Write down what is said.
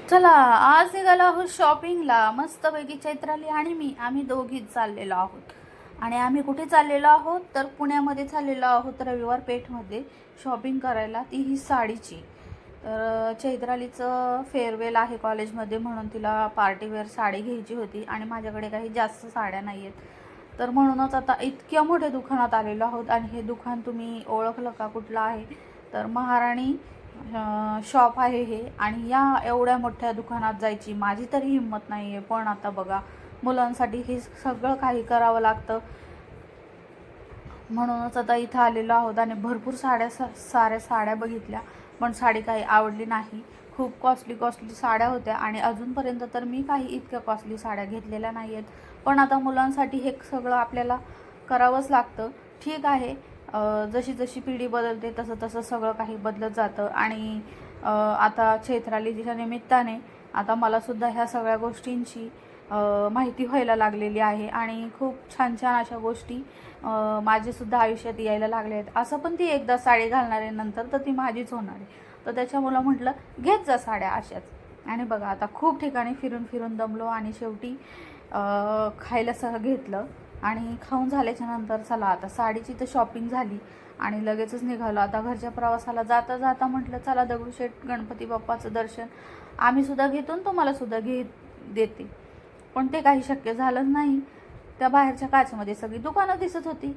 चला, आज निघालो आहोत शॉपिंगला. मस्तपैकी चैत्राली आणि मी आम्ही दोघीच चाललेलो आहोत. आणि आम्ही कुठे चाललेलो आहोत तर पुण्यामध्ये चाललेलो आहोत रविवार पेठमध्ये शॉपिंग करायला, तीही साडीची. तर चैत्रालीचं फेअरवेल आहे कॉलेजमध्ये म्हणून तिला पार्टीवेअर साडी घ्यायची होती आणि माझ्याकडे काही जास्त साड्या नाही आहेत. तर म्हणूनच आता इतक्या मोठ्या दुकानात आलेलो आहोत. आणि हे दुकान तुम्ही ओळखलं का कुठलं आहे तर महाराणी शॉप आहे हे. आणि या एवढ्या मोठ्या दुकानात जायची माझी तरी हिंमत नाही आहे, पण आता बघा मुलांसाठी हे सगळं काही करावं लागतं. म्हणूनच आता इथं आलेलो आहोत आणि भरपूर साऱ्या साड्या बघितल्या, पण साडी काही आवडली नाही. खूप कॉस्टली साड्या होत्या आणि अजूनपर्यंत तर मी काही इतक्या कॉस्टली साड्या घेतलेल्या नाही आहेत. पण आता मुलांसाठी हे सगळं आपल्याला करावंच लागतं. ठीक आहे, जशी जशी पिढी बदलते तसं तसं सगळं काही बदलत जातं. आणि आता चैत्रालीच्या निमित्ताने आता मलासुद्धा ह्या सगळ्या गोष्टींची माहिती व्हायला लागलेली आहे आणि खूप छान छान अशा गोष्टी माझेसुद्धा आयुष्यात यायला लागले आहेत. असं पण ती एकदा साडी घालणार आहे नंतर तर ती माझीच होणार आहे. तर त्याच्यामुळं म्हटलं घेत जा साड्या अशाच. आणि बघा आता खूप ठिकाणी फिरून फिरून दमलो आणि शेवटी खायला सगळं घेतलं. आणि खाऊन झाल्याच्या नंतर चला आता साडीची तर शॉपिंग झाली आणि लगेचच निघालो. आता घरच्या प्रवासाला जाता जाता म्हटलं चला दगडूशेठ गणपती बाप्पाचं दर्शन आम्हीसुद्धा घेतो आणि तुम्हालासुद्धा देते. पण ते काही शक्य झालं नाही. त्या बाहेरच्या काचमध्ये सगळी दुकानं दिसत होती.